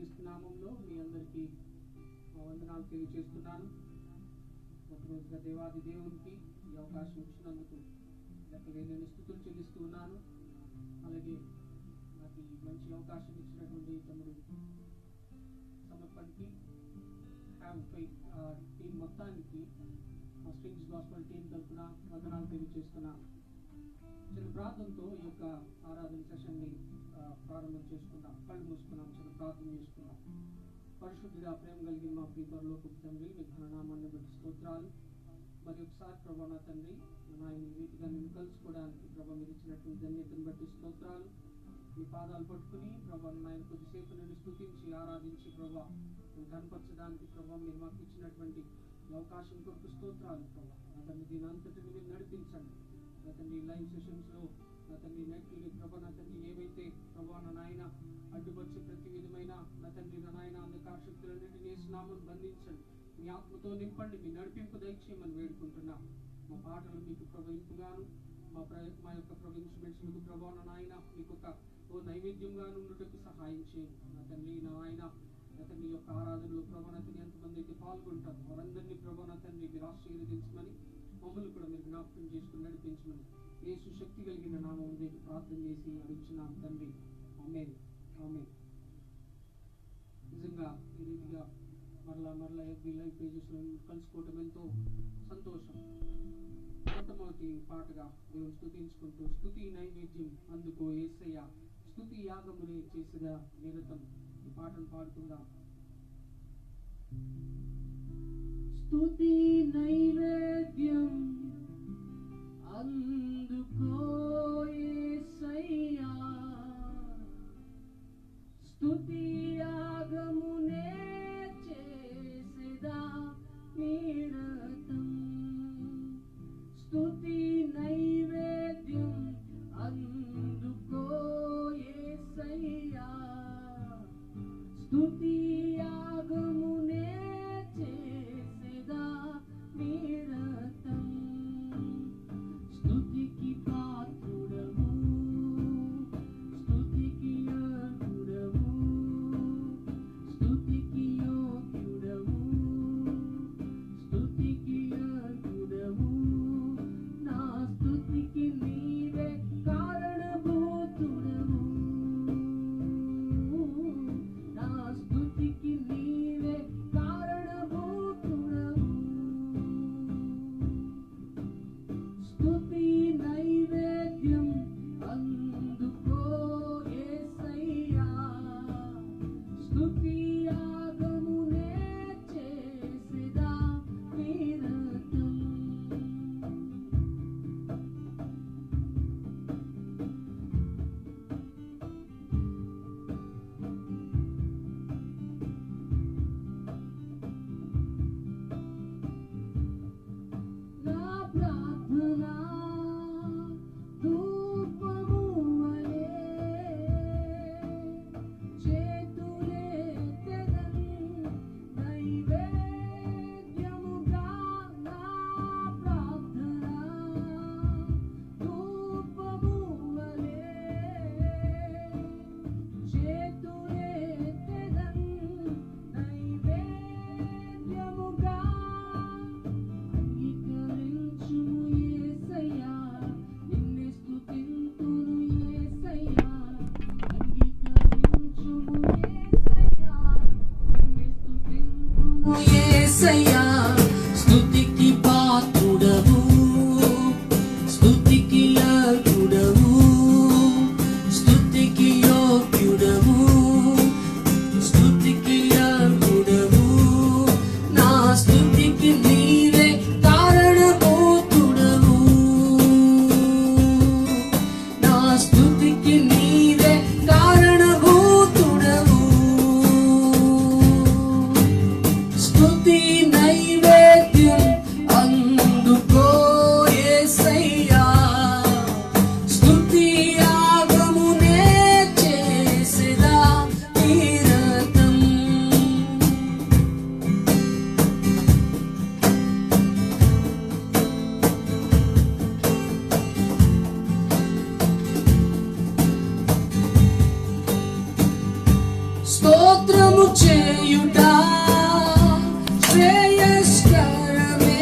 యేసుక్రీస్తు నామంలో మీ అందరికీ వందనాలు తెలియజేస్తున్నాను. మొట్టమొదటిగా దేవాది దేవునికి ఈ అవకాశం ఇచ్చినందుకు లెక్కలేని స్తుతులు చెల్లిస్తూ ఉన్నాను. అలాగే నాకు ఈ మంచి అవకాశం ఇచ్చినటువంటి తమ్ముడు సమర్పణకి టీం మొత్తానికి మా స్ట్రింగ్స్ గాస్పెల్ టీం తరఫున వందనాలు తెలియజేస్తున్నాను. చిన్న ప్రార్థనతో ఈ యొక్క ఆరాధన సెషన్ని ప్రారంభం చేసుకున్నాం. కళ్ళు మూసుకున్నాం, చిన్న ప్రార్థన చేసుకున్నాం. పరిశుద్ధిగా ప్రేమ కలిగిన మా ప్రియ పరలోకపు తండ్రి, మీ ఘననామాన్ని బట్టి స్తోత్రాలు. మరి ఒకసారి ప్రభా నా తండ్రి, నాయన రీతిగా నేను కలుసుకోవడానికి ప్రభా మీరు ఇచ్చినటువంటి ధన్యతను బట్టి స్తోత్రాలు. మీ పాదాలు పట్టుకుని ప్రభా నాయన కొద్దిసేపు నేను స్తుతించి ఆరాధించి ప్రభా నేను కనపరచడానికి ప్రభా మీరు మాకు ఇచ్చినటువంటి అవకాశం కొరకు స్తోత్రాలు. ప్రభా నా తండ్రి దీని అంతటిని మీరు నడిపించండి. నా తండ్రి లైవ్ సెషన్స్లో నా తండ్రి నెట్లు ప్రభా నా తండ్రి ఏవైతే ప్రభా నా నాయన అడ్డుపరిచే ప్రతి విధమైన నా తండ్రి నా నాయన అంధకార శక్తులన్నింటినీ యేసునామమున బంధించండి. మీ ఆత్మతో నింపండి, మీ నడిపింపు దయచేయమని వేడుకుంటున్నాం. మా పాటలు మీకు ప్రవహింపుగాను మా యొక్క ఇన్స్ట్రుమెంట్స్ మీకు ప్రభా నా నాయన మీకు ఒక నైవేద్యంగా ఉండుటకు సహాయం చేయండి. నా తండ్రి నా నాయన నా తండ్రి యొక్క ఆరాధనలో ప్రభా నా తండ్రి ఎంతమంది అయితే పాల్గొంటారు వారందరినీ ప్రభా నా తండ్రి మీరు ఆశీర్వదించమని మమ్మల్ని కూడా మీరు జ్ఞాపకం చేసుకుని నడిపించమని యేసు శక్తి కలిగిన నామం దగ్గర ప్రార్థన చేసి అడుగుచున్నాం తండ్రి. ఆమేన్ ఆమేన్. నిజంగా ఈ రీతిగా మరలా ఎవ్రీ లైవ్ పేజెస్లో కలుసుకోవటం ఎంతో సంతోషం. మొట్టమొదటి పాటగా దేవుని స్తుతించుకుంటూ స్తుతి నైవేద్యం అందుకో యేసయ్య స్తుతి యాగమునే చేసిన నిరతం ఈ పాటను పాడుకుందాం. స్తుతి నైవేద్యం అందుకో యేసయ్యా స్తుతి యాగమునే చేసిదా నిరతం స్తుతి నైవేద్యం అందుకో యేసయ్యా స్తుతి యాగమునే చేసిదా నిరతం స్తుతికి పాత్రుడవు స్తుతికి అర్హుడవు స్తుతికి యోగ్యుడవు స్తుతికి అర్హుడవు నా స్తుతికి నీవే కారణభూతుడవు నా స్తుతికి నీవే కారణభూతుడవు స్తుతి నైవేద్యం అందుకో యేసయ్యా స్తుతి యాగమునే చేసిదా నిరతం నా ప్రార్థన ధూపము వలె చేతులెత్తెదన్ నైవేద్యముగా నా ప్రార్థన ధూపము వలె చేతులెత్తెదన్ నైవేద్యముగా అంగీకరించుము యేసయ్యా నిన్నే స్తుతింతును యేసయ్యా అంగీకరించుము యేసయ్యా నిన్నే స్తుతింతును యేసయ్యా స్తుతికి పాత్రుడవు స్తుతికి అర్హుడవు స్తుతికి యోగ్యుడవు స్తుతికి అర్హుడవు నా స్తుతికి నీవే కారణభూతుడవు నా స్తుతికి నీవే కారణభూతుడవు స్తుతి నై చేయుట శ్రేయస్కరమే,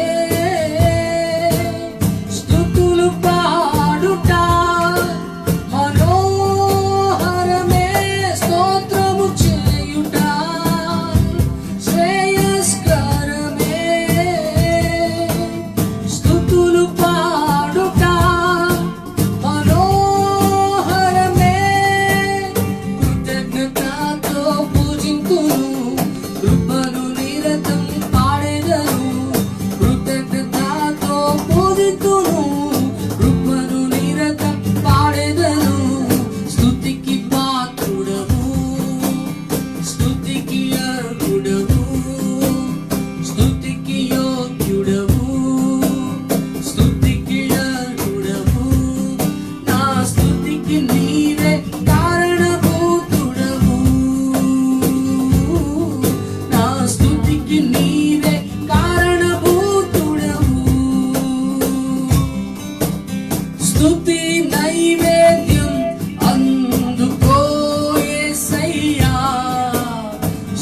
స్తుతులు పాడుట మనోహరమే, స్తోత్రము చేయుట శ్రేయస్కరమే, స్తుతులు పాడుట మనోహరమే, కృతజ్ఞతతో పూజింతును, కృపను నిరతం పాడెదను, కృతజ్ఞతతో పూజింతును, కృపను నిరతం పాడెదను, స్తుతికి పాత్రుడవు, స్తుతికి అర్హుడవు, స్తుతికి యోగ్యుడవు, స్తుతికి అర్హుడవు, నా స్తుతికి నీవే కారణభూతుడవు, నా స్తుతికి నీవే కారణభూతుడవు, స్తుతి నైవేద్యం అందుకో యేసయ్యా,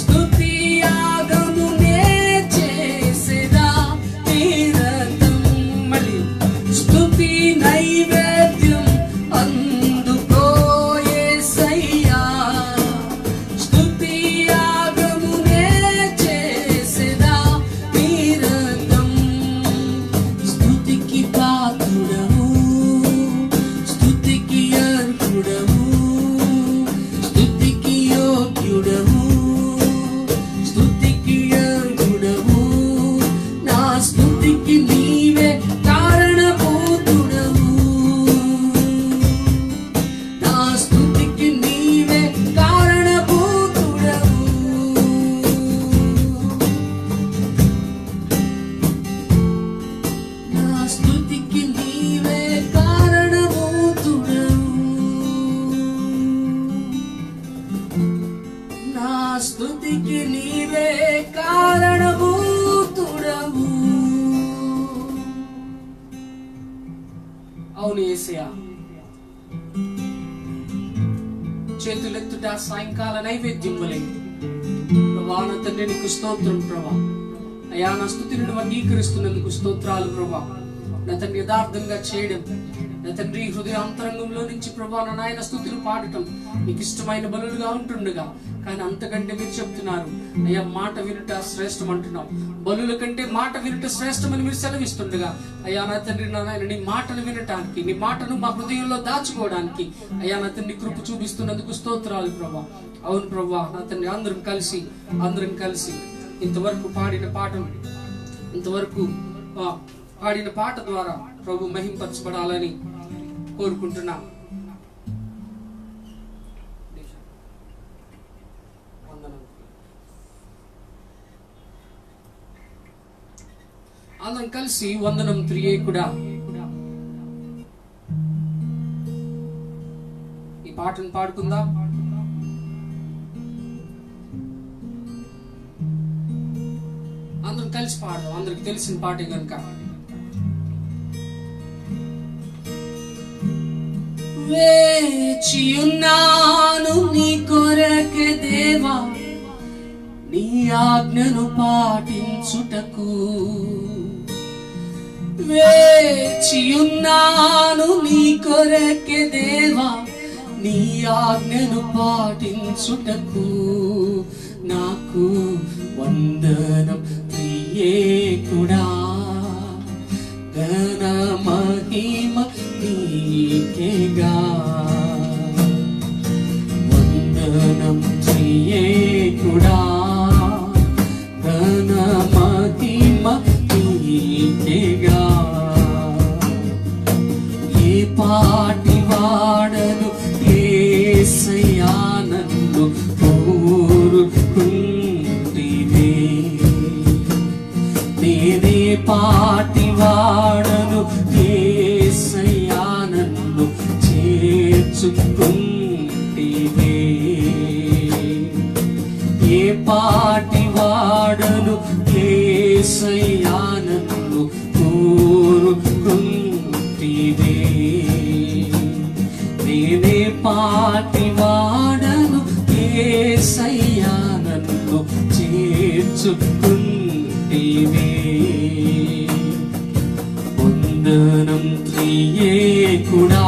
స్తుతి యాగమునే చేసెదా నిరతం, మళ్ళీ స్తుతి నైవేద్యం అందుకో యేసయ్యా, స్తుతి యాగమునే చేసెదా నిరతం, స్తుతికి పాత్రుడవు, స్తుతికి అర్హుడవు, స్తుతికి యోగ్యుడవు, స్తుతికి అర్హుడవు, నా స్తుతికి నీవే కారణభూతుడవు, నా స్తుతికి నీవే కారణభూతుడవు, నా స్తుతికి నీవే కారణభూతుడవు, నా స్తుతికి నీవే కారణభూతుడవు. అవును యేసయ్యా, చేతులెత్తుట సాయంకాల నైవేద్యం వలె ప్రభా, నా తండ్రి నీకు స్తోత్రం ప్రభా. అయ్యా, నా స్తుతిని నువ్వు అంగీకరిస్తున్నందుకు స్తోత్రాలు ప్రభా. నా తండ్రి యథార్థంగా చేయడం, నా తండ్రి హృదయ అంతరంగంలో నుంచి ప్రభా నా నాయన స్తుతులు పాడటం నీకు ఇష్టమైన బలులుగా ఉంటుండగా, కానీ అంతకంటే మీరు చెప్తున్నారు అయ్యా, మాట వినుట శ్రేష్టం అంటున్నాం. బలుల కంటే మాట వినుట శ్రేష్టమని మీరు సెలవిస్తుండగా, అయ్యా నా తండ్రి నా నాయన నీ మాటను వినటానికి, నీ మాటను మా హృదయంలో దాచుకోవడానికి అయ్యా నా తండ్రి కృప చూపిస్తున్నందుకు స్తోత్రాలు ప్రభా. అవును ప్రభా, నా తండ్రి అందరం కలిసి ఇంతవరకు పాడిన పాట ద్వారా ప్రభు మహింపరచబడాలని కోరుకుంటున్నాం. అందరం కలిసి వందనం త్రియేకుడా ఈ పాటను పాడుకుందాం. అందరం కలిసి పాడదాం, అందరికి తెలిసిన పాటే కనుక. వేచియున్నాను నీ కొరకే దేవా, నీ ఆజ్ఞను పాటించుటకు. వేచియున్నాను నీ కొరకే దేవా, నీ ఆజ్ఞను పాటించుటకు. నాకు వందనం త్రియేకుడా, ఘన మహిమ నీకేగా. వందనం త్రియేకుడా, ఘన మహిమ నీకేగా. ఏ పాటి వాడను యేసయ్యా నన్ను కోరుకుంటివే, నేనే పాటి వాడను యేసయ్యా నన్ను చేర్చుకుంటివే. ఏ పాటి వాడను యేసయ్యా నన్ను కోరుకుంటివే, నేనే పాటి వాడను యేసయ్యా నన్ను నన్ను చేర్చుకుంటివే. వందనం త్రియేకుడా,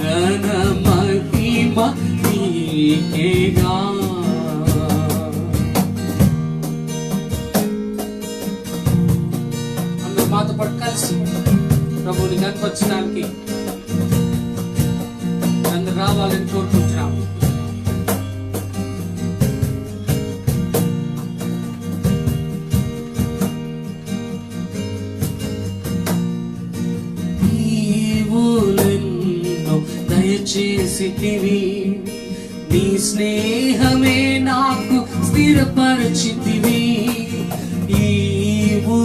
ఘన మహిమ నీకేగా. అందరూ మాతో పాటు కలిసి ప్రభువుని కనపరచడానికి అందరు రావాలని కోరుకుంటున్నాం. నీవులెన్నో దయచేసితివి, నీ స్నేహమే నాకు స్థిరపరచితివి. నీవులెన్నో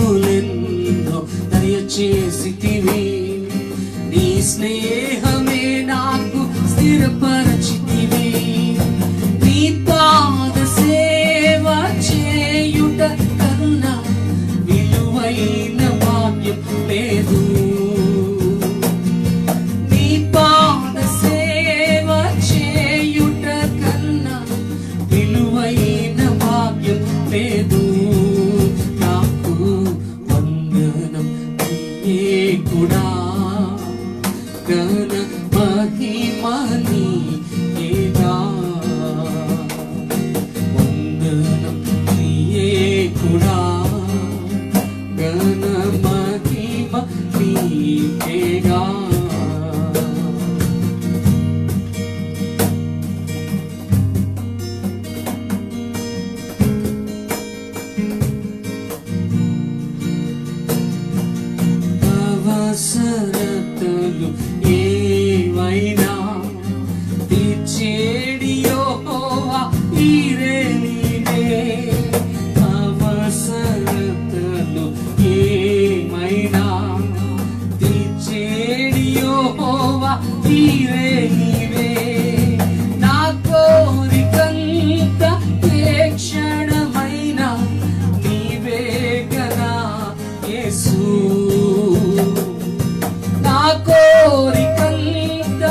దయచేసితివి, నీ స్నేహమే నాకు స్థిరపరచితివి. నీ పాద సేవ చేయుట కన్నా విలువైన భాగ్యం లేదు. నీ పాద సేవ చేయుట కన్నా విలువైన భాగ్యం లేదు. నాకు వందనం నీయేకుడా, ఘన మహిమ నీకేగా. వందనం నీయేకుడా, ఘన మహిమ నీకేగా. అవసరతలు ఏవైనా తీర్చేడి యెహోవా ఈరే నీవే. అవసరతలు ఏమైనా తీర్చేడి యెహోవా ఈరే నీవే. నా కోరికంత ఏ క్షణమైనా నీవే కదా యేసు. నా కోరికంత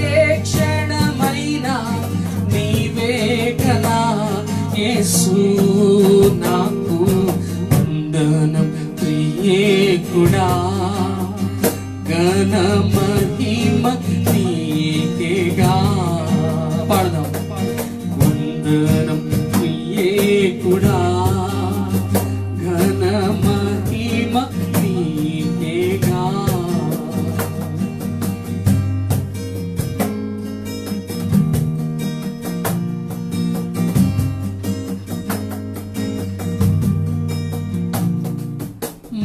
ఏ క్షణమైనా నీవే కదా యేసు. నాకు వందనం త్రియేకుడా, ఘన మహిమ నీకేగా. పాడదాం. వందనం త్రియేకుడా, ఘన మహిమ నీకేగా.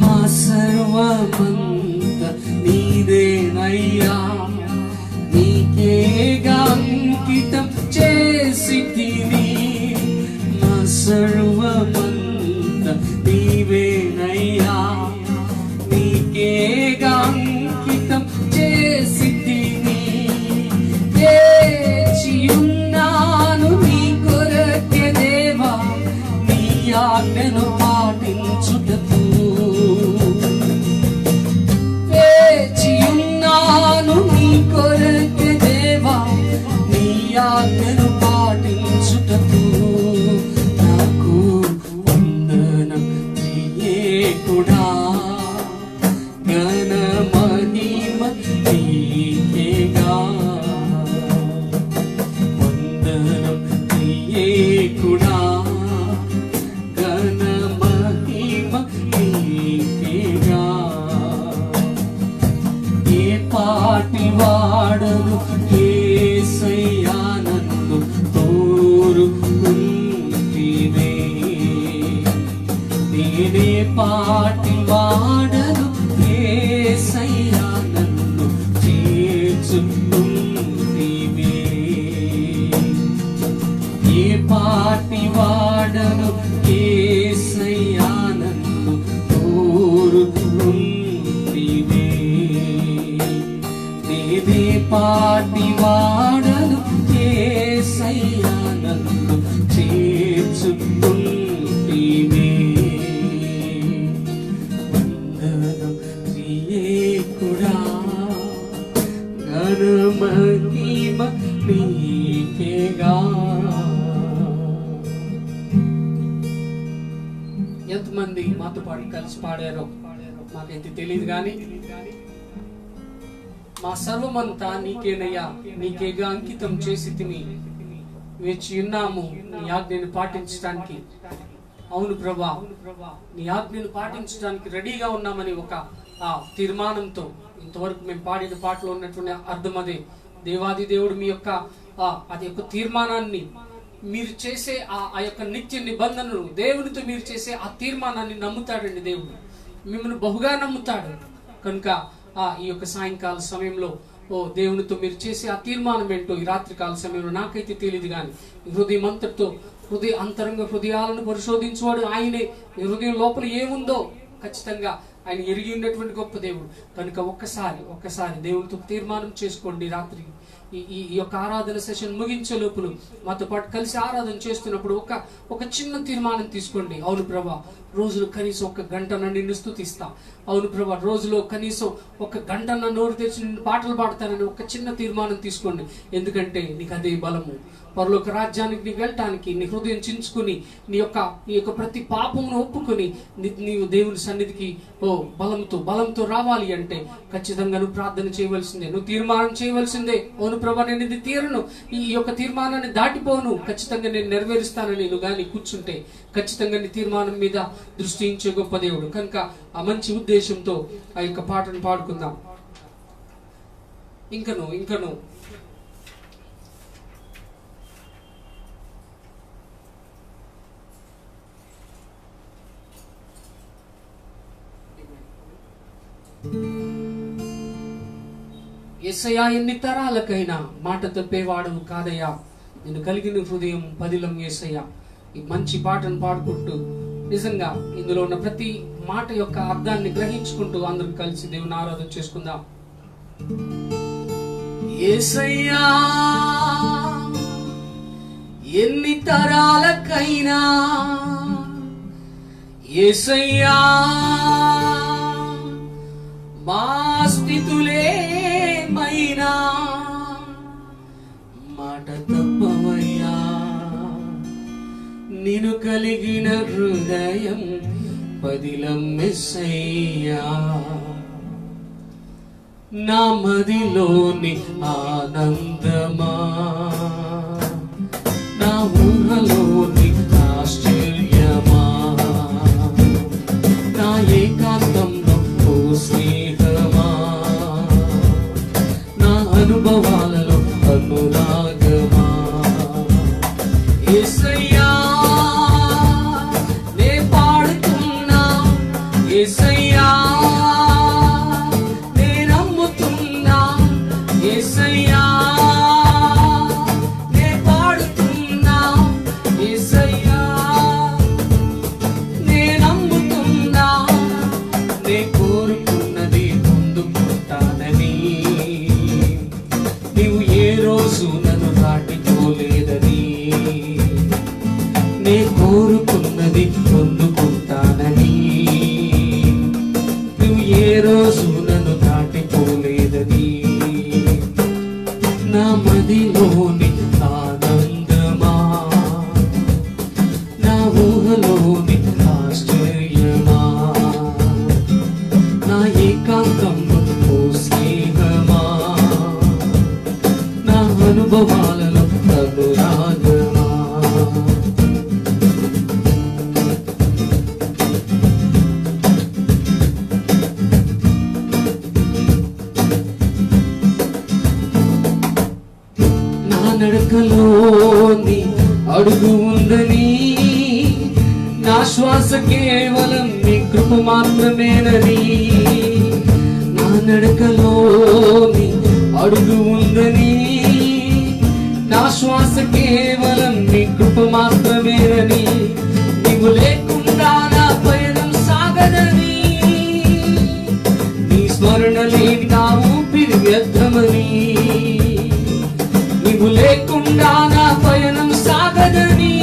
మా సర్వమంత నీదేనయ్యా, నీకేగా అంకితం చేసితిని. మా సర్వమంత నీవేనయ్యా, నీకేగా అంకితం చేసితిని. వేచియున్నాను నీ కొరకే దేవా, నీ ఆజ్ఞను పాటించుటకు. వేచియున్నాను నీ కొరకే దేవా, నీ ఆజ్ఞను పాటించుటకు. నాకు వందనం త్రియేకుడా, ఘన మహిమ నీకేగా. వందనం త్రియేకుడా, ఘన మహిమ నీకేగా. ఏ పాటి వాడను యేసయ్యా, నన్ను తోరుకుంటివే. నేనే పాటి వాడను యేసయ్యా, నన్ను చేర్చుకుంటివే. ఏ పాటి వాడను యేసయ్యా, నన్ను తోరుకుంటివే. నేనే పాటి వాడను యేసయ్యా, నన్ను చేర్చుకుంటివే. వందనం త్రియేకుడా, ఘన మహిమ నీకేగా. ఎంతమంది మాతో పాటు కలిసి పాడారో మాకైతే తెలియదు, కానీ మా సర్వమంతా నీకేనయ్యా, నీకేగా అంకితం చేసి తిని వేచి ఉన్నాము నీ ఆజ్ఞను పాటించడానికి. అవును ప్రభా, నీ ఆజ్ఞను పాటించడానికి రెడీగా ఉన్నామని ఒక తీర్మానంతో ఇంతవరకు మేము పాడిన పాటలో ఉన్నటువంటి అర్థం అదే. దేవాది దేవుడు మీ యొక్క అది యొక్క తీర్మానాన్ని, మీరు చేసే ఆ యొక్క నిత్య నిబంధనను, దేవునితో మీరు చేసే ఆ తీర్మానాన్ని నమ్ముతాడండి దేవుడు, మిమ్మల్ని బహుగా నమ్ముతాడు. కనుక ఈ యొక్క సాయంకాల సమయంలో దేవునితో మీరు చేసే ఆ తీర్మానం ఏంటో ఈ రాత్రికాల సమయంలో నాకైతే తెలియదు, కానీ హృదయం అంతటితో అంతరంగ హృదయాలను పరిశోధించేవాడు ఆయనే. ఈ హృదయం లోపల ఏముందో ఖచ్చితంగా ఆయన ఎరిగి ఉన్నటువంటి గొప్ప దేవుడు. కనుక ఒక్కసారి దేవునితో తీర్మానం చేసుకోండి. రాత్రి ఈ యొక్క ఆరాధన సెషన్ ముగించే లోపల మాతో పాటు కలిసి ఆరాధన చేస్తున్నప్పుడు ఒక చిన్న తీర్మానం తీసుకోండి. అవును ప్రభా, రోజులో కనీసం 1 గంటన నిన్ను స్తుతిస్తా. అవును ప్రభా, రోజులో కనీసం 1 గంటన నోరు తెరిచి నిన్ను పాటలు పాడతానని ఒక చిన్న తీర్మానం తీసుకోండి. ఎందుకంటే నీకు అదే బలము. పరలోక రాజ్యానికి నీకు వెళ్ళటానికి నీ హృదయం చించుకుని నీ యొక్క ప్రతి పాపమును ఒప్పుకొని నీవు దేవుని సన్నిధికి బలంతో రావాలి అంటే ఖచ్చితంగా నువ్వు ప్రార్థన చేయవలసిందే, నువ్వు తీర్మానం చేయవలసిందే. అవును ప్రభా, నేను ఇది తీరను, ఈ యొక్క తీర్మానాన్ని దాటిపోను, ఖచ్చితంగా నేను నెరవేరుస్తానని నువ్వు కానీ కూర్చుంటే ఖచ్చితంగా నీ తీర్మానం మీద దృష్టి ఇచ్చే గొప్ప దేవుడు. కనుక ఆ మంచి ఉద్దేశంతో ఆ యొక్క పాటను పాడుకుందాం. ఇంకను యేసయ్యా, ఎన్ని తరాలకైనా మాట తప్పేవాడు కాదయ్యా, నేను కలిగిన హృదయం పదిలం యేసయ్యా. ఈ మంచి పాటను పాడుకుంటూ నిజంగా ఇందులో ఉన్న ప్రతి మాట యొక్క అర్థాన్ని గ్రహించుకుంటూ అందరం కలిసి దేవుని ఆరాధన చేసుకుందాం. యేసయ్యా, ఎన్ని తరాలకైనా యేసయ్యా, మా స్థితులేమైనా మాట తప్పవయ్యా, నిన్ను కలిగిన హృదయం పదిలం యేసయ్యా. నా మదిలోని ఆనందమా, నా ఊహలోని ఆశ్చర్యమా, నా ఏకాంతంలో ఓ స్నేహమా, నా అనుభవాలలో అనురాగమా. యేసయ్యా, నే పాడుతున్నా, యేసయ్యా, నే నమ్ముతున్నా, యేసయ్యా, నే పాడుతున్నా, యేసయ్యా, నే నమ్ముతున్నా, నే కోరుకున్నది పొందుకుంటానని, నీవు ఏ రోజు నన్ను దాటిపోలేదని, నే కోరుకున్నది పొందుకుంటానని, నువ్వు ఏ రోజు నన్ను దాటిపోలేదని. నా మదిలోని ఆనందమా, నా ఊహలోని ఆశ్చర్యమా, నా ఏకాంతంలో ఓ స్నేహమా, నా అనుభవాలలో అనురాగమా. నా నడకలోని అడుగు ఉందని, నా శ్వాస కేవలం నీ కృప మాత్రమేనని, నా నడకలోని అడుగు ఉందని, నా శ్వాస కేవలం నీ కృప మాత్రమేనని, నీవు లేకుండా నా పయనం సాగదని, నీ స్మరణ లేని నా ఊపిరి వ్యర్థమని, నీవు లేకుండా నా పయనం సాగదని,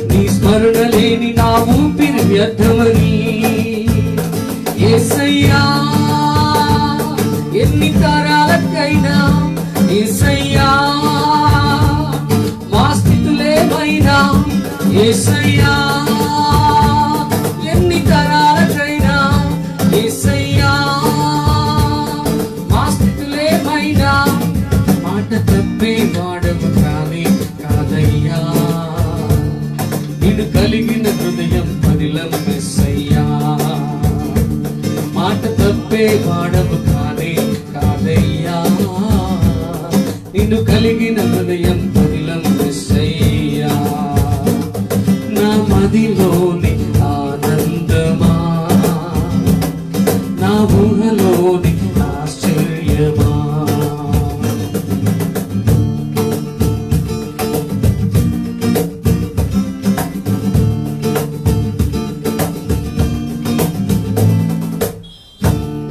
నీ స్మరణ లేని నా ఊపిరి వ్యర్థమని. యేసయ్యా, ఎన్ని తరాలకైనా యేసయ్యా, మా స్థితులేమైనా యేసయ్యా, నిన్ను కలిగిన హృదయం పదిలం యేసయ్యా నా మదిలోని ఆనందమా నా ఊహలోని ఆశ్చర్యమా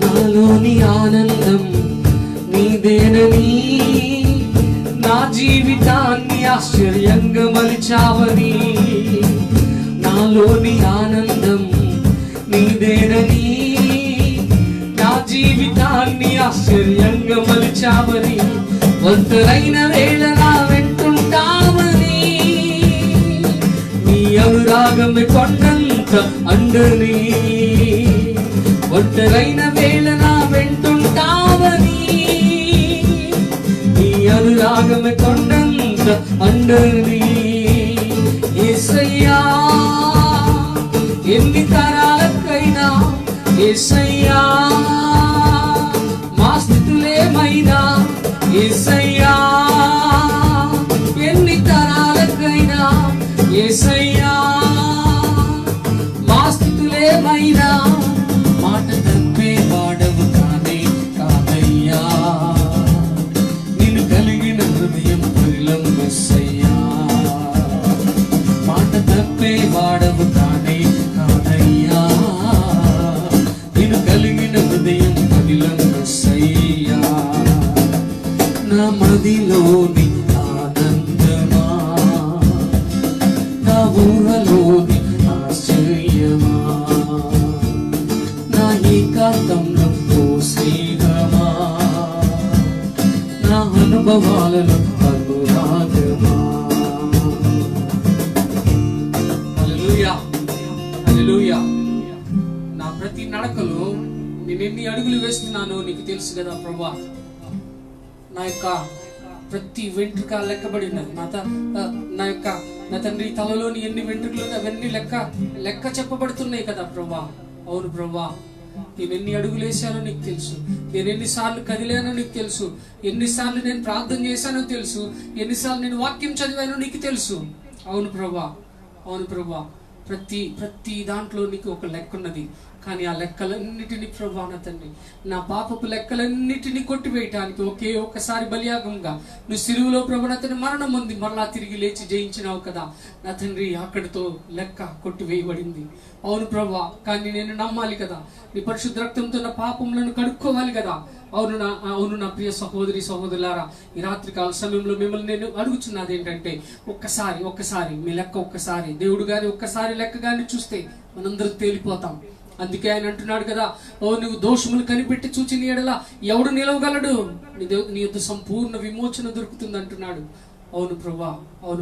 నాలోని ఆనందం నీదేనని నా జీవితాన్ని ఆశ్చర్యంగా మలిచావని నాలోని ఆనందం నీదేనని నా జీవితాన్ని ఆశ్చర్యంగా మలిచావని ఒంటరైన వేళ నా వెంటుంటావని నీ అనురాగమే కొండంత అండని ఒంటరైన వేళ నా వెంటుంటావని నీ అనురాగమే కొండంత అండని యేసయ్యా ఎన్ని తరాలకైనా యేసయ్యా మా స్థితులేమైనా యేసయ్యా ఎన్ని తరాలకైనా యేసయ్యా మా స్థితులేమైనా మాట తప్పే వాడవు కానే కాదయ్యా నిన్ను కలిగిన హృదయం పదిలం యేసయ్యా మాట తప్పే వాడవు కానే కాదయ్యా నిన్ను కలిగిన హృదయం పదిలం యేసయ్యా నా మదిలోని ఆనందమా నా ఊహలోని ఆశ్చర్యమా నా ఏకాంతంలో ఓ స్నేహమా నా అనుభవాలలో అనురాగమా హల్లెలూయా హల్లెలూయా నా ప్రతి నడకలో నేను ఎన్ని అడుగులు వేస్తున్నానో నీకు తెలుసు కదా ప్రభా నా యొక్క ప్రతి వెంట్రుక లెక్కబడి ఉన్నది నా తండ్రి తలలోని ఎన్ని వెంట్రుకలు అవన్నీ లెక్క చెప్పబడుతున్నాయి కదా ప్రభా అవును ప్రభా నేను ఎన్ని అడుగులు వేసానో నీకు తెలుసు నేను ఎన్నిసార్లు కదిలానో నీకు తెలుసు ఎన్నిసార్లు నేను ప్రార్థన చేశానో తెలుసు ఎన్నిసార్లు నేను వాక్యం చదివానో నీకు తెలుసు అవును ప్రభా ప్రతి దాంట్లో నీకు ఒక లెక్క ఉన్నది కానీ ఆ లెక్కలన్నిటినీ ప్రభా నా తండ్రి నా పాపపు లెక్కలన్నిటినీ కొట్టివేయటానికి ఒక్కసారి బలియాగంగా నువ్వు సిలువలో ప్రభు నా తండ్రి మరణం ఉంది మరలా తిరిగి లేచి జయించినావు కదా నా తండ్రి అక్కడితో లెక్క కొట్టివేయబడింది అవును ప్రభా కానీ నేను నమ్మాలి కదా నీ పరిశుద్ధ రక్తంతో నా పాపములను కడుక్కోవాలి కదా అవును నా ప్రియ సహోదరులారా ఈ రాత్రికాల సమయంలో మిమ్మల్ని నేను అడుగుచున్నది ఏంటంటే ఒక్కసారి మీ లెక్క ఒక్కసారి దేవుడు గారి ఒక్కసారి లెక్క గాని చూస్తే మనందరం తేలిపోతాం అందుకే ఆయన అంటున్నాడు కదా నువ్వు దోషములు కనిపెట్టి చూచి నీ ఎడల ఎవడు నిలవగలడు నీ యొద్ద సంపూర్ణ విమోచన దొరుకుతుంది అంటున్నాడు అవును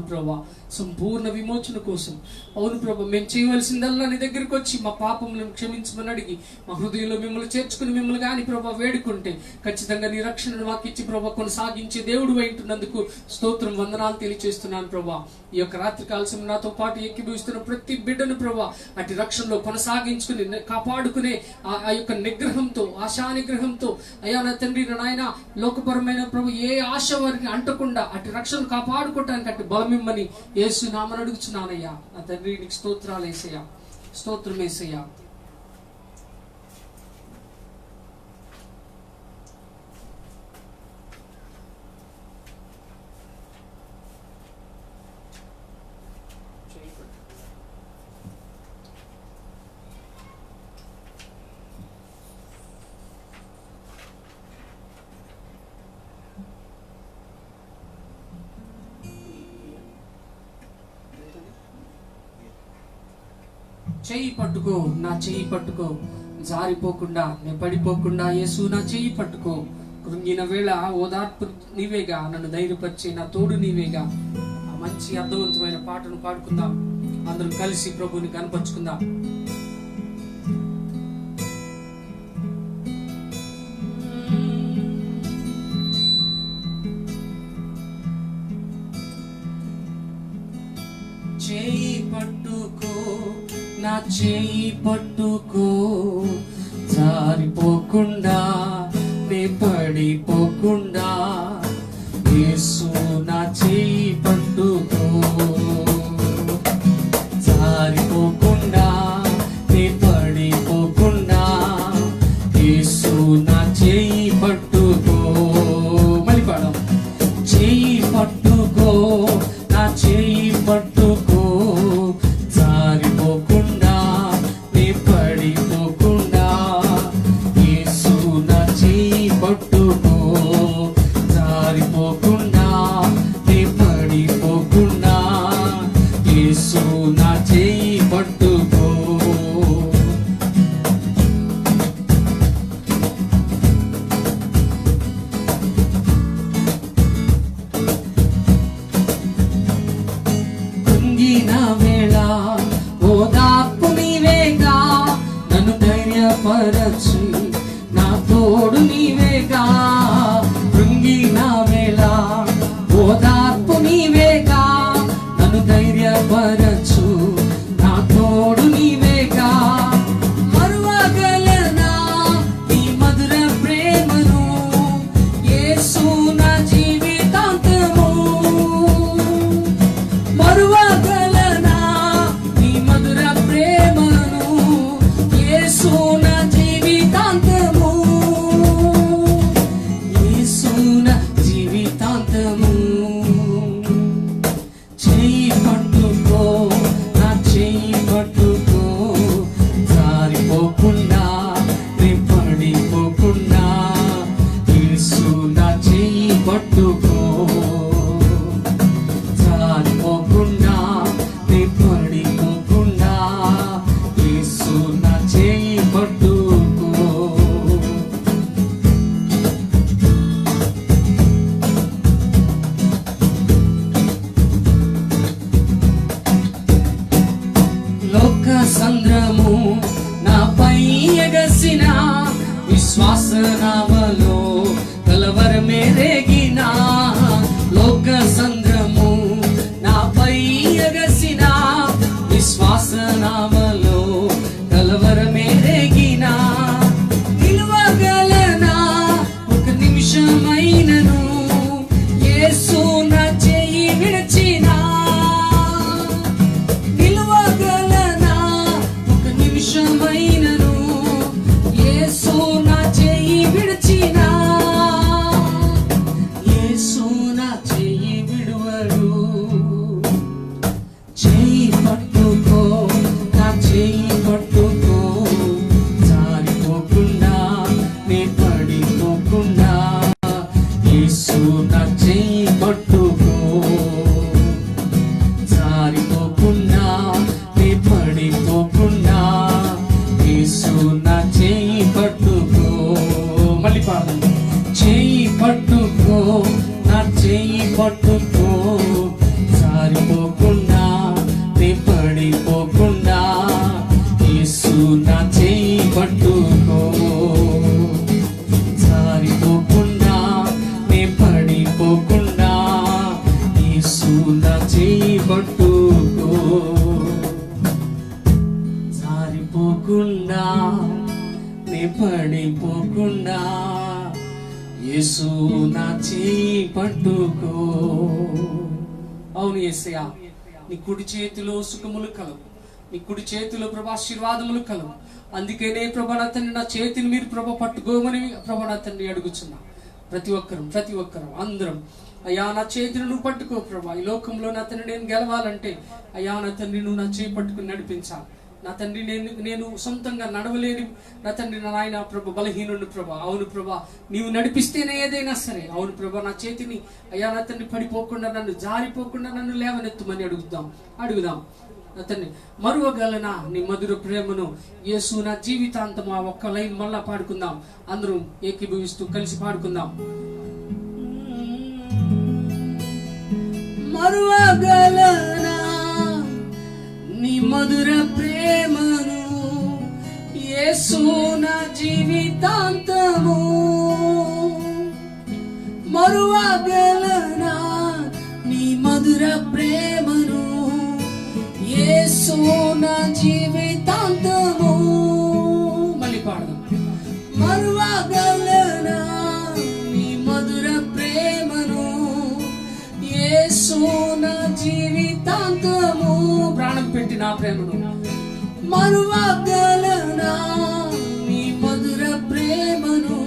ప్రభా సంపూర్ణ విమోచన కోసం అవును ప్రభా మేము చేయవలసిందల్లా నీ దగ్గరికి వచ్చి మా పాపములను క్షమించమని అడిగి మా హృదయంలో మిమ్మల్ని చేర్చుకుని మిమ్మల్ని కానీ ప్రభా వేడుకుంటే ఖచ్చితంగా నీ రక్షణను మాకు ఇచ్చి ప్రభా కొనసాగించే దేవుడు అయినట్టున్నందుకు స్తోత్రం వందనాలు తెలియజేస్తున్నాను ప్రభా ఈ యొక్క రాత్రి కాల్సం నాతో పాటు ఎక్కిభవిస్తున్న ప్రతి బిడ్డను ప్రభా అటు రక్షణలో కొనసాగించుకుని కాపాడుకునే ఆ యొక్క నిగ్రహంతో ఆశా నిగ్రహంతో అయ్యా నా తండ్రి నాయన లోకపరమైన ప్రభు ఏ ఆశ వారికి అంటకుండా అటు రక్షణ కాపాడుకోవటానికి అటు బలమిమ్మని యేసు నామమున అడుగుచున్నానయ్యా నా తండ్రి నీకు స్తోత్రాలు యేసయ్యా స్తోత్రం యేసయ్యా చెయ్యి పట్టుకో నా చెయ్యి పట్టుకో జారిపోకుండా నేను పడిపోకుండా యేసు నా చెయ్యి పట్టుకో కృంగిన వేళ ఓదార్పు నీవేగా నన్ను ధైర్యపరిచే నా తోడు నీవేగా ఆ మంచి అర్థవంతమైన పాటను పాడుకుందాం అందరం కలిసి ప్రభుని కనపరుచుకుందాం చెయ్యి పట్టుకో నా చెయ్యి పట్టుకో జారిపోకుండా నే పడిపోకుండా యేసు నా చేయి పట్టుకో, జారిపోకుండా నే పడిపోకుండా యేసు నా చేయి పట్టుకో. మళ్ళీ పాడం. చేయి పట్టుకో, నా చేయి పట్టుకో, జారిపోకుండా నే పడిపోకుండా యేసు నా చేయి పట్టుకో, జారిపోకుండా నే పడిపోకుండా యేసు నా చేయి పట్టుకో. కృంగిన వేళ ఓదార్పు నీవేగా, నన్ను ధైర్యపరచి నా తోడు నీవేగా. కృంగిన వేళ ఓదార్పు నీవేగా, నన్ను ధైర్యపరచు నా తోడు నీవేగా. మరువగలనా నీ మధుర ప్రేమను, యేసు నా జీవితాంతము. మరువగలనా నీ మధుర ప్రేమను, యేసు నా జీవితాంతము. యేసు నా జీవితాంతము. చెయ్యి పట్టుకో, నా చెయ్యి పట్టుకో, జారిపోకుండా నే పడిపోకుండా యేసు నా చెయ్యి పట్టుకో, జారిపోకుండా నే పడిపోకుండా యేసు నా చెయ్యి పట్టుకో. లోక సంద్రము నాపై ఎగసిన, విశ్వాస నావలో కలవరమే రేగిన. లోక సంద్రము నాపై ఎగసిన, విశ్వాస నావలో కలవరమే రేగిన. నిలువగలనా ఒక నిమిషమైనను, యేసు నా చేయి విడిచినా. నిలువగలనా ఒక నిమిషమైనను, యేసు నా చేయి విడిచినా. యేసు నా చేయి విడువడు. చేయి పట్టుకో, నా చేయి పట్టుకో, జారిపోకుండా నే పడిపోకుండా యేసు నా చేయి పట్టుకో, జారిపోకుండా నే పడిపోకుండా యేసు నా చేయి పట్టుకో. మళ్ళీ పాడండి. చేయి పట్టుకో, నా చేయి పట్టుకో, జారిపోకుండా నే పడిపోకుండా యేసు నా చేయి పట్టుకో, జారిపోకుండా నే పడిపోకుండా యేసు నా చేయి పట్టుకో. జారిపోకుండా నే పడిపోకుండా యేసు నా చేయి పట్టుకో. అవును యేసయ్యా, నీ కుడి చేతిలో సుఖములు కలవు, నీ కుడి చేతిలో ప్రభా ఆశీర్వాదములు కలవు. అందుకనే ప్రభా నా తండ్రి నా చేతిని మీరు ప్రభా పట్టుకోమని ప్రభా నా తండ్రి అడుగుచున్నా. ప్రతి ఒక్కరం అందరం అయ్యా నా చేతిని నువ్వు పట్టుకో ప్రభా. ఈ లోకంలో నా తండ్రి నేను గెలవాలంటే అయ్యా నా తండ్రి నువ్వు నా చేయి పట్టుకుని నడిపించాలి. నా తండ్రి నేను సొంతంగా నడవలేని నా తండ్రి నా నాయన ప్రభా బలహీనుడు ప్రభా. అవును ప్రభా, నీవు నడిపిస్తేనే ఏదైనా సరే. అవును ప్రభా, నా చేతిని అయ్యా నా తండ్రి పడిపోకుండా నన్ను జారిపోకుండా నన్ను లేవనెత్తుమని అడుగుదాం నా తండ్రి. మరువగలనా నీ మధుర ప్రేమను, యేసు నా జీవితాంతం. ఆ ఒక్క లైన్ మళ్ళా పాడుకుందాం, అందరం ఏకీభవిస్తూ కలిసి పాడుకుందాం. మరువగలనా నీ మధుర ప్రేమను, యేసు నా జీవితాంతము. మరువగలనా నీ మధుర ప్రేమను, యేసు నా జీవితాంతము. మళ్ళీ పాడదాం. మరువగలనా నీ మధుర ప్రేమను, నా ప్రేమను మరువగలనా నీ మధుర ప్రేమను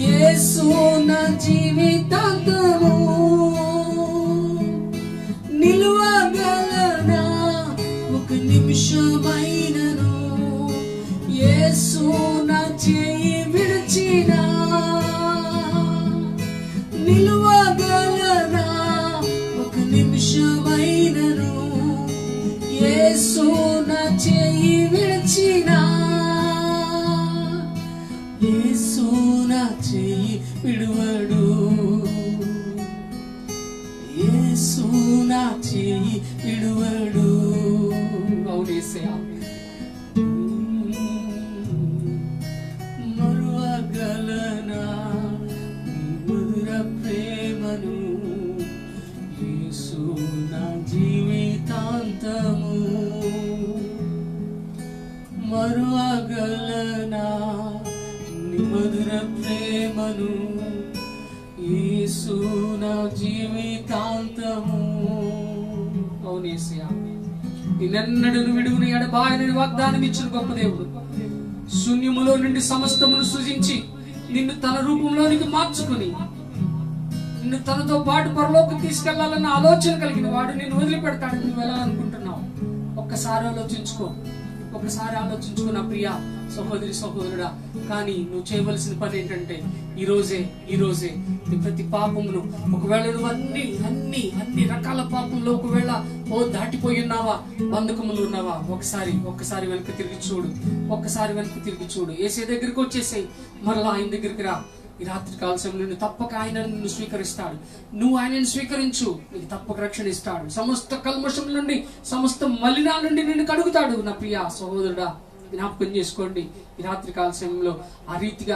యేసు నా జీవితాంతము నిలువగలనా ఒక నిమిషమైనను యేసు నా చేయి విడిచినా నిలువగలనా ఒక నిమిషమైనను యేసు నా చేయి విడిచినా యేసు నా చేయి విడువడు యేసు నా చేయి విడువడు అవునేసయ్యా మరువగలనా నీ మధుర ప్రేమను యేసు నా జీవితాంతము మరువగలనా నీ మధుర ప్రేమను యేసు నా జీవితాంతము అవునేసయ్యా నిన్నెన్నడూ విడువని ఎడబాయని వాగ్దానం ఇచ్చిన గొప్ప దేవుడు శూన్యములో నుండి సమస్తమును సృజించి నిన్ను తన రూపంలోనికి మార్చుకుని నిన్ను తనతో పాటు పరలోకి తీసుకెళ్లాలన్న ఆలోచన కలిగిన వాడు నిన్ను వదిలిపెడతాడు నువ్వు వెళ్ళాలనుకుంటున్నావు ఒక్కసారి ఆలోచించుకో నా ప్రియ సహోదరి సహోదరుడా కానీ నువ్వు చేయవలసిన పని ఏంటంటే ఈ రోజే నీ ప్రతి పాపమును ఒకవేళ నువ్వు అన్ని రకాల పాపంలో ఒకవేళ దాటిపోయి ఉన్నావా బంధకములు ఉన్నావా ఒక్కసారి వెనక్కి తిరిగి చూడు యేసే దగ్గరికి వచ్చేసేయి మరలా ఆయన దగ్గరికి రా ఈ రాత్రి కాల సమయంలో తప్పక ఆయన నిన్ను స్వీకరిస్తాడు నువ్వు ఆయనను స్వీకరించు నీకు తప్పక రక్షణ ఇస్తాడు సమస్త కల్మషం నుండి సమస్త మలినాల నుండి నిన్ను కడుగుతాడు నా ప్రియ సహోదరుడా జ్ఞాపకం చేసుకోండి ఈ రాత్రి కాల సమయంలో ఆ రీతిగా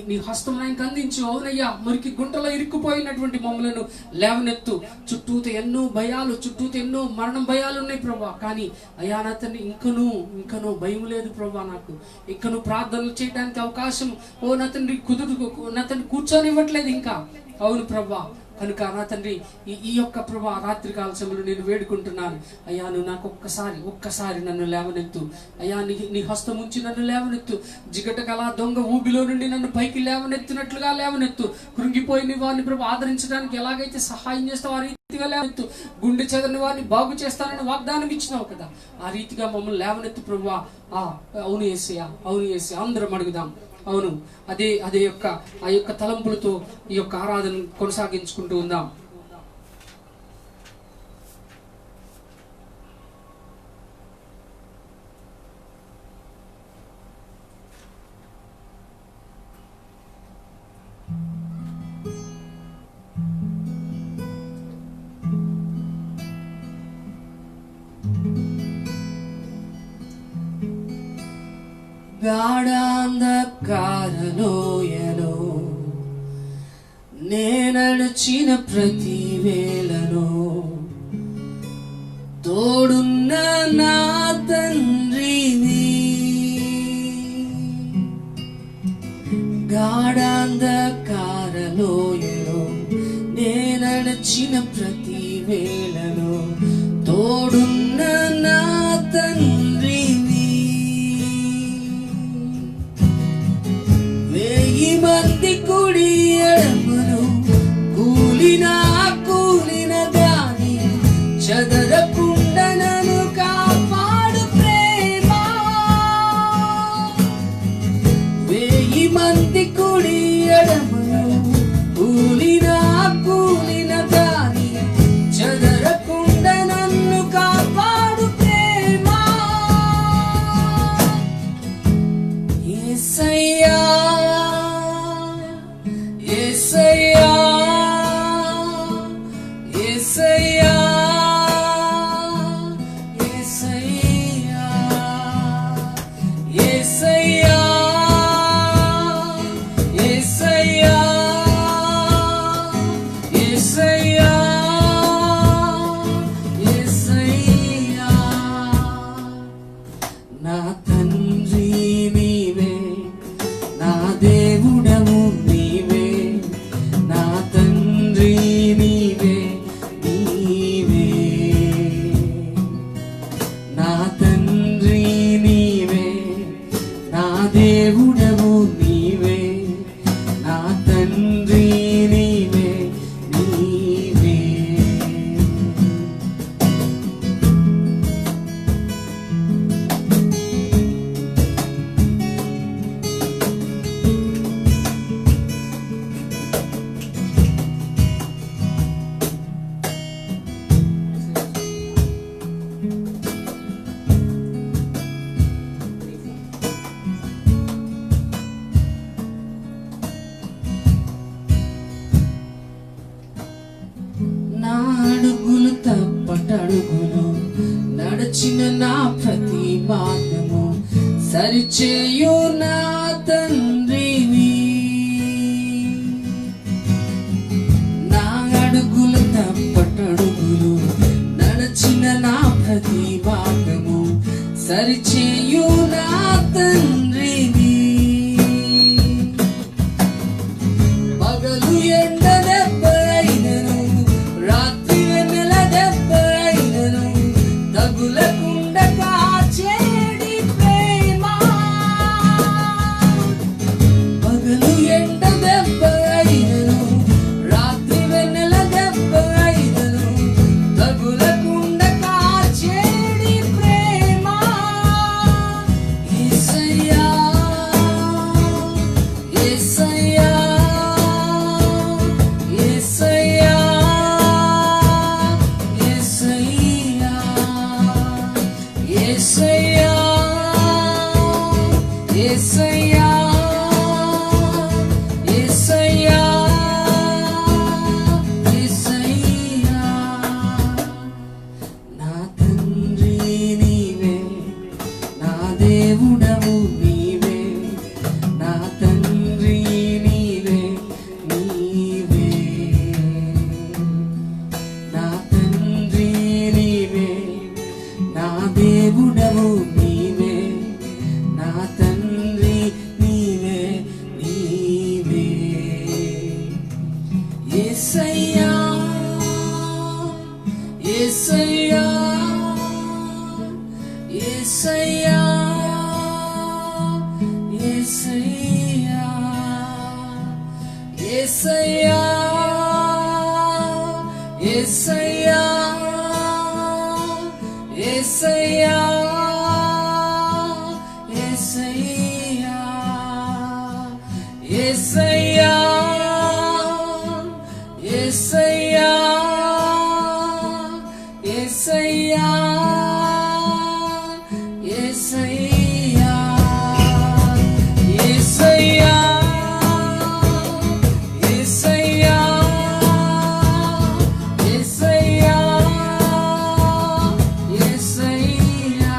నీ హస్తం ఆయనకు అందించు అవునయ్యా మురికి గుంటలో ఇరుక్కుపోయినటువంటి మమ్మలను లేవనెత్తు చుట్టూతో ఎన్నో భయాలు ఎన్నో మరణం భయాలు ఉన్నాయి ప్రభా కానీ అయ్యా నాతన్ని ఇంకనూ భయం లేదు ప్రభా నాకు ఇంకనూ ప్రార్థనలు చేయడానికి అవకాశం నాతన్ని కూర్చొనివ్వట్లేదు ఇంకా అవును ప్రభా కనుక నా తండ్రి ఈ యొక్క ప్రభా రాత్రి కాల సమయంలో నేను వేడుకుంటున్నాను అయ్యా నువ్వు నాకు ఒక్కసారి నన్ను లేవనెత్తు అయ్యా నీ హస్తం ఉంచి నన్ను లేవనెత్తు జిగట కళ దొంగ ఊబిలో నుండి నన్ను పైకి లేవనెత్తినట్లుగా లేవనెత్తు కృంగిపోయిన వారిని ప్రభు ఆదరించడానికి ఎలాగైతే సహాయం చేస్తావు ఆ రీతిగా లేవనెత్తు గుండె చెదరని వారిని బాగు చేస్తానని వాగ్దానం ఇచ్చినావు కదా ఆ రీతిగా మమ్మల్ని లేవనెత్తు ప్రభు అవును యేసయ్యా అందరం అడుగుదాం అవును అదే ఆ యొక్క తలంపులతో ఈ యొక్క ఆరాధన కొనసాగించుకుంటూ ఉందాం గాఢాంధకారలోయలో నేనడిచిన ప్రతి వేళలో తోడున్న నా తండ్రివి గాఢాంధకారలోయలో నేనడిచిన ప్రతి వేళలో తోడున్న నా తండ్రివి మంది కుడి ఎడమను కూలిన గాని చదరకుండా నన్ను కాపాడు ప్రేమ 1000 మంది కుడి ఎడమను కూలిన గాని చదరకుండా నన్ను కాపాడు ప్రేమ యేసయ్యా నా తండ్రి నీవే నా దేవుడవు నీవే నా అడుగులు తప్పటడుగులు నడచిన నా ప్రతి మార్గము సరిచేయు నా తండ్రివి. నా అడుగులు తప్పటడుగులు నడచిన నా ప్రతి మార్గము సరిచేయు నా తండ్రివి. పగలు ఎండ దెబ్బ అయినను రాత్రి వెన్నెల దెబ్బ అయినను తగులకుండా కాచేడి ప్రేమ. పగలు ఎండ దెబ్బ అయినను రాత్రి వెన్నెల దెబ్బ అయినను తగులకుండా కాచేడి ప్రేమ. యేసయ్యా యేసయ్యా యేసయ్యా యేసయ్యా యేసయ్యా యేసయ్యా యేసయ్యా. నా తండ్రి నీవే, నా దేవుడవు నీవే, నా తండ్రి నీవే నీవే. నా తండ్రి నీవే, నా దేవుడవు నీవే, నా తండ్రి నీవే నీవే. యేసయ్యా యేసయ్యా యేసయ్యా యేసయ్యా యేసయ్యా యేసయ్యా యేసయ్యా యేసయ్యా యేసయ్యా యేసయ్యా యేసయ్యా యేసయ్యా యేసయ్యా యేసయ్యా యేసయ్యా యేసయ్యా.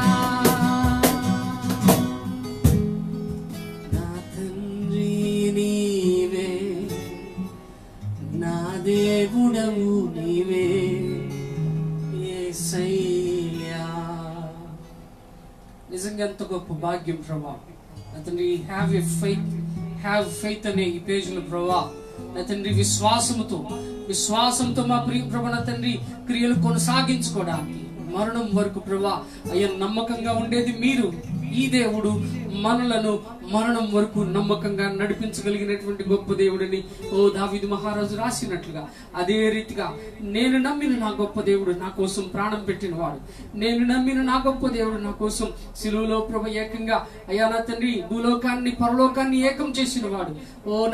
నా తండ్రి నీవే, నా దేవుడవు నీవే యేసయ్యా. నిజంగా ఎంత గొప్ప భాగ్యం ప్రభా. నా తండ్రి హ్యావ్ ఫెయిత్ అనే ఈ పేజీలో ప్రభా, నా తండ్రి విశ్వాసంతో మా ప్రియ ప్రభా నా తండ్రి క్రియలు కొనసాగించుకోవడానికి మరణం వరకు ప్రభా అయ్యా నమ్మకంగా ఉండేది మీరు. ఈ దేవుడు మనలను మరణం వరకు నమ్మకంగా నడిపించగలిగినటువంటి గొప్ప దేవుడిని దావీదు మహారాజు రాసినట్లుగా అదే రీతిగా నేను నమ్మిన నా గొప్ప దేవుడు నా కోసం ప్రాణం పెట్టినవాడు, నేను నమ్మిన నా గొప్ప దేవుడు నా కోసం సిలువలో ప్రభు ఏకంగా అయ్యా నా తండ్రి భూలోకాన్ని పరలోకాన్ని ఏకం చేసినవాడు.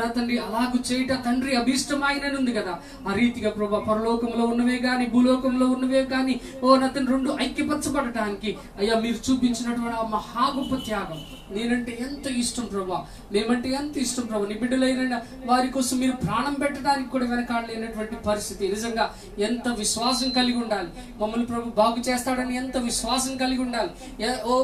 నా తండ్రి అలాగూ చేయట తండ్రి అభీష్టమైననుంది కదా. ఆ రీతిగా ప్రభు పరలోకంలో ఉన్నవే గాని భూలోకంలో ఉన్నవే గాని నా తండ్రి రెండు ఐక్యపరచబడటానికి అయ్యా మీరు చూపించినటువంటి ఆ మహా గొప్ప త్యాగం నేనంటే ఎంత ఇష్టం ప్రభా, మేమంటే ఎంత ఇష్టం ప్రభా. నీ బిడ్డలైన వారి కోసం మీరు ప్రాణం పెట్టడానికి కూడా వెనకాడలేనటువంటి పరిస్థితి. నిజంగా ఎంత విశ్వాసం కలిగి ఉండాలి, మమ్మల్ని ప్రభు బాగు చేస్తాడని ఎంత విశ్వాసం కలిగి ఉండాలి.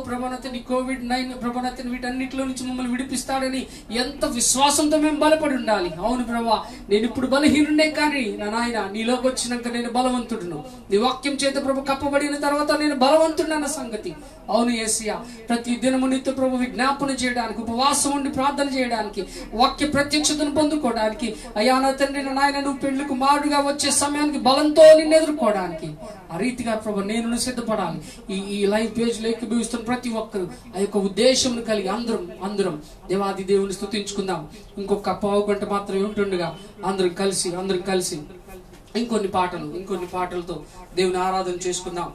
ప్రభానతని కోవిడ్-19 ప్రభానతని వీటన్నిటిలో నుంచి మమ్మల్ని విడిపిస్తాడని ఎంత విశ్వాసంతో మేము బలపడి ఉండాలి. అవును ప్రభా, నేను ఇప్పుడు బలహీనుడే కానీ నా నాయన నీలోకి వచ్చినాక నేను బలవంతుడును. నీ వాక్యం చేత ప్రభు కప్పబడిన తర్వాత నేను బలవంతుడు అన్న సంగతి. అవును యేసయ్యా, ప్రతి దినము నీతో ప్రభు విజ్ఞాపన చేయడానికి, ఉపవాసం ఉండి ప్రార్థన చేయడానికి, వాక్య ప్రత్యక్షతను పొందుకోవడానికి అయ్యా నా తండ్రి నాయన నువ్వు పెళ్లి కుమారుడుగా వచ్చే సమయానికి బలంతో నిన్ను ఎదుర్కోవడానికి ఆ రీతిగా ప్రభు నేను సిద్ధపడాలి. ఈ లైవ్ పేజ్ లో ఎక్కిభవిస్తున్న ప్రతి ఒక్కరు ఆ యొక్క ఉద్దేశం కలిగి అందరం దేవాది దేవుని స్తుతించుకుందాం. ఇంకొక పావు గంట మాత్రమే ఉంటుండగా అందరం కలిసి ఇంకొన్ని పాటలతో దేవుని ఆరాధన చేసుకుందాం.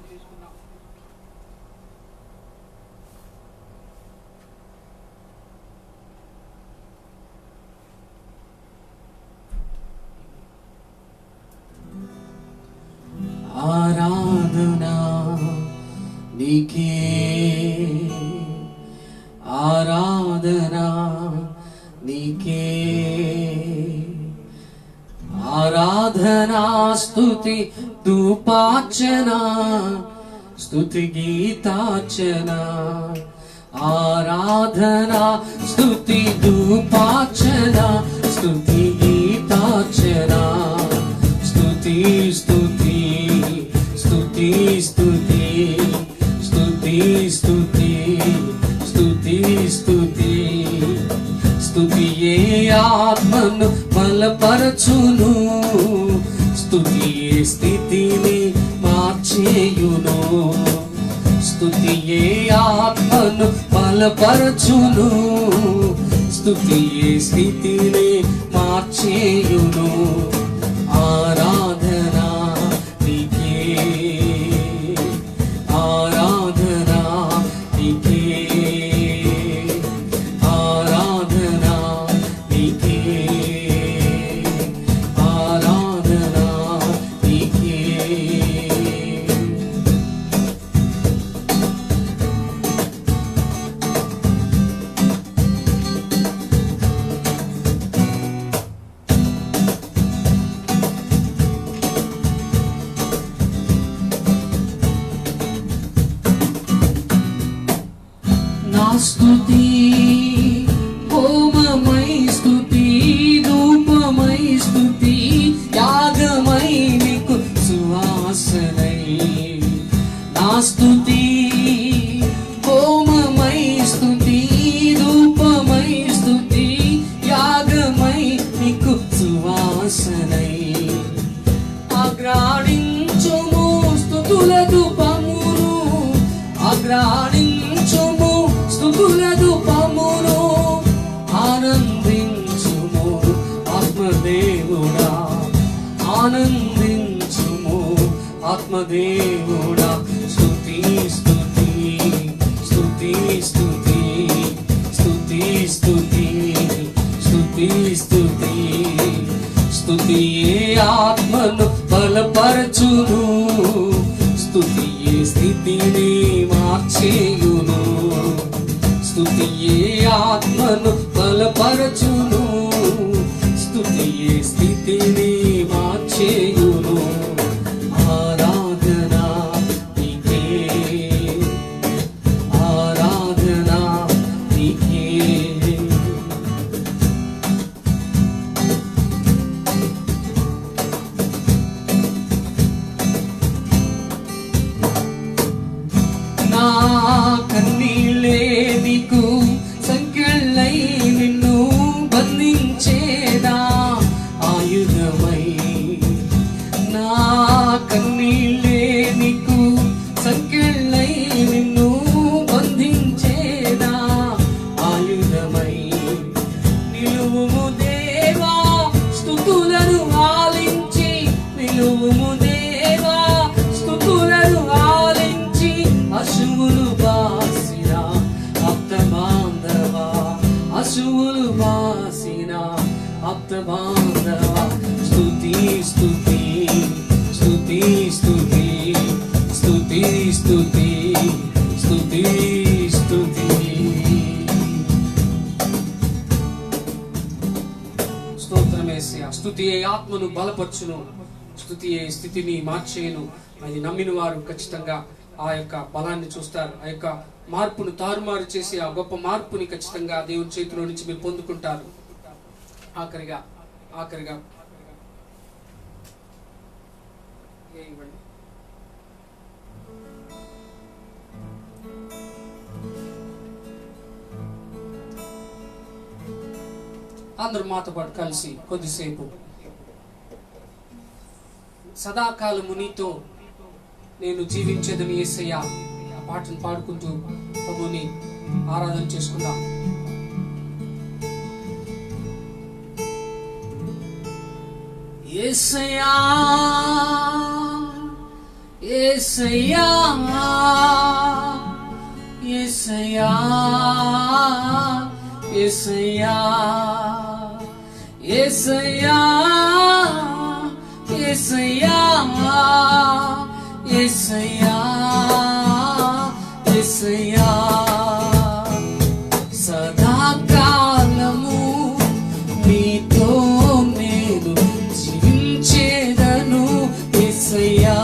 ఆరాధనా నీకే, ఆరాధనా నీకే, ఆరాధనా స్తుతి ధూపార్చన స్తుతి గీతార్చన ఆరాధన స్తుతి ధూపార్చన స్తుతి గీతార్చన స్తుతి స్తుతి స్తుతి స్తుతి స్తుతి స్తుతి స్తుతి స్తుతి స్తుతియే ఆత్మను బలపరచును స్తుతియే స్థితిని మార్చేయును స్తుతియే ఆత్మను బలపరచును స్తుతియే స్థితిని మార్చేయును ఆరాధన నీకే ఆరాధన నీకే ఆరాధన నీకే ఆరాధన నీకే స్తుతి హోమమై స్తుతి ధూపమై స్తుతి యాగమై నీకు సువాసనై నా స్తుతి హోమమై స్తుతి ధూపమై స్తుతి యాగమై నీకు సువాసనై అగ్రాణించుము స్తుతుల ధూపమును అగ్రాణించుము స్తుతుల ధూపమును ఆనందించుము ఆత్మదేవుడా ఆనందించుము ఆత్మదేవుడా స్తుతి స్తుతి స్తుతి స్తుతి స్తుతి స్తుతి స్తుతి స్తుతి స్తుతియే ఆత్మను బలపరచును స్తుతియే స్థితిని మార్చేయును స్తుతియే ఆత్మను బలపరచును స్తుతియే స్థితిని మార్చేయును ఆరాధన నీకే ఆరాధన నీకే నా కన్నీళ్ళే నీకు సంకెళ్ళై నిన్ను బంధించేదా ఆయుధమై నా కన్నీళ్ళే నీకు సంకెళ్ళై నిన్ను బంధించేదా ఆయుధమై నిలువుము దేవా స్తుతులను ఆలించి నిలువుము దేవా స్తుతులను ఆలించి అశువులు బాసిన ఆప్తబాంధవా అశువులు బాసిన ఆప్తబాంధవా స్తుతి స్తుతి స్తుతి స్తుతి స్తుతి స్తుతి స్తుతి స్తుతి స్తోత్రమేసయ్యా స్తుతియే ఆత్మను బలపరచును స్తుతియే స్థితిని మార్చేయును అది నమ్మిన వారు ఖచ్చితంగా ఆ యొక్క బలాన్ని చూస్తారు ఆ యొక్క మార్పును తారుమారు చేసి ఆ గొప్ప మార్పుని ఖచ్చితంగా దేవుని చేతిలో నుంచి మీరు పొందుకుంటారు ఆఖరిగా అందరూ మాతో పాటు కలిసి కొద్దిసేపు సదాకాలము నీతో నేను జీవించేదని యేసయ్యా ఆ పాటను పాడుకుంటూ ప్రభువుని ఆరాధన చేసుకుందాం. యేసయ్యా యేసయ్యా యేసయ్యా యేసయ్యా యేసయ్యా యేసయ్యా యేసయ్యా యేసయ్యా సదాకాలము నీతో నేను జీవించేదను యేసయ్యా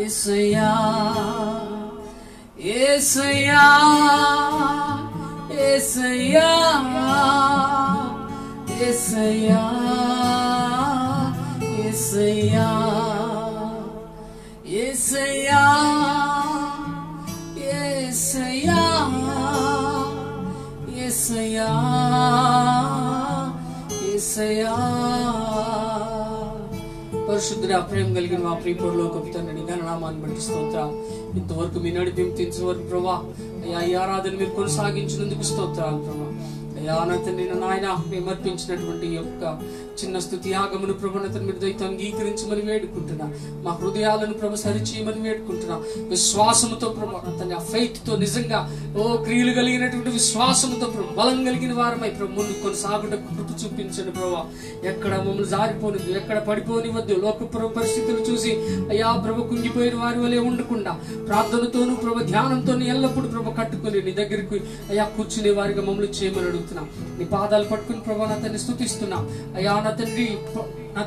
యేసయ్యా యేసయ్యా యేసయ్యా యేసయ్యా యేసయ్యా యేసయ్యా యేసయ్యా యేసయ్యా యేసయ్యా. పరిశుద్ధుడా, ప్రేమ కలిగిన మా ప్రియ పరలోకపు తండ్రి, ఘననామాన్ని బట్టి స్తోత్రాలు. ఇంతవరకు మీ నడిపించిన వరకు ప్రభా అయ్యా ఈ ఆరాధన మీరు కొనసాగించినందుకు స్తోత్రాలు ప్రభా. అయ్యా నా తండ్రి నాయన మేము అర్పించినటువంటి యొక్క చిన్న స్తుతి యాగమును ప్రభుత్వం మీరు దయతో అంగీకరించమని వేడుకుంటున్నా. మా హృదయాలను ప్రభు సరిచేయమని వేడుకుంటున్నా. విశ్వాసముతో ప్రభు తన ఫెయిత్ తో నిజంగా క్రియలు కలిగినటువంటి విశ్వాసముతో ప్రభు బలం కలిగిన వారమై ప్రభు ముందు కొనసాగుటకు కృప చూపించండి ప్రభు. ఎక్కడ మమ్మల్ని జారిపోనిద్దు, ఎక్కడ పడిపోనివద్దు. లోక పరిస్థితులు చూసి అయ్యా ప్రభు కుంగిపోయిన వారి వలె ఉండకుండా ప్రార్థనతోనూ ప్రభు ధ్యానంతో ఎల్లప్పుడూ ప్రభు కట్టుకుని నీ దగ్గరికి అయ్యా కూర్చునే వారిగా మమ్మల్ని చేయమని అడుగుతున్నా. నీ పాదాలు పట్టుకుని ప్రభు నా తండ్రి స్తుతిస్తున్నా. అయ్యా నా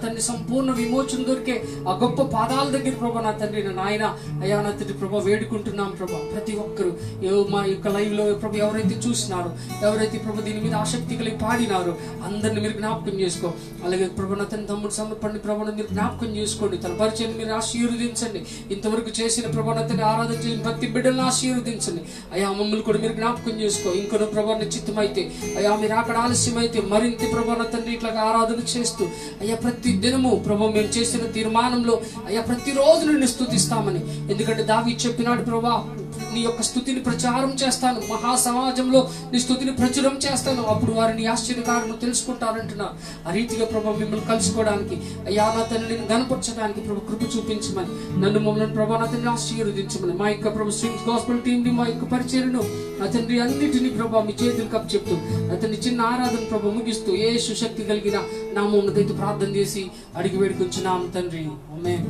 తండ్రి సంపూర్ణ విమోచన దొరికే ఆ గొప్ప పాదాల దగ్గర ప్రభా నా తండ్రి నాయన అయ్యా నా తండ్రి ప్రభా వేడుకుంటున్నాం ప్రభా. ప్రతి ఒక్కరు మా యొక్క లైవ్ లో ప్రభు ఎవరైతే చూసినారో, ఎవరైతే ప్రభు దీని మీద ఆసక్తి కలిగి పాడినారో అందరిని మీరు జ్ఞాపకం చేసుకో. అలాగే ప్రభు నా తండ్రి తమ్ముడు సమర్పణని ప్రభుని మీరు జ్ఞాపకం చేసుకోండి. తన పరిచయం మీరు ఆశీర్వదించండి. ఇంతవరకు చేసిన ప్రభు నా తండ్రి ఆరాధన చేసిన ప్రతి బిడ్డలను ఆశీర్వదించండి. అయ్యా మమ్మల్ని కూడా మీరు జ్ఞాపకం చేసుకో. ఇంకొన ప్రభు నిశ్చితమైతే అయ్యా మీరు అక్కడ ఆలస్యం అయితే మరింత ప్రభు నా తండ్రి ఇట్లా ఆరాధన చేస్తూ అయ్యా ప్రతి దినము ప్రభు మేము చేసిన తీర్మానంలో అయ్యా ప్రతిరోజు నిన్ను స్తుతిస్తామని. ఎందుకంటే దావీదు చెప్పినాడు ప్రభా నీ యొక్క స్తుతిని ప్రచారం చేస్తాను, మహా సమాజంలో నీ స్తుతిని ప్రచురం చేస్తాను, అప్పుడు వారిని ఆశ్చర్యకారులు తెలుసుకుంటారంటున్నా. ఆ రీతిగా ప్రభు మిమ్మల్ని కలుసుకోవడానికి అయ్యా నా తండ్రిని గణపరచడానికి ప్రభు కృప చూపించమని, నన్ను మమ్మల్ని ప్రభు నా తండ్రిని ఆశీర్వదించమని, మా యొక్క ప్రభు స్ట్రింగ్స్ గాస్పెల్ టీమ్ ని మా యొక్క పరిచయను నా తండ్రి అన్నిటినీ ప్రభు మీ చేతులు కప్పు చెప్తూ అతన్ని చిన్న ఆరాధన ప్రభు ముగిస్తూ యేసు శక్తి కలిగిన నామమున దయతో ప్రార్థన చేసి అడిగి వేడుకొంచున్నాం తండ్రి. ఆమేన్.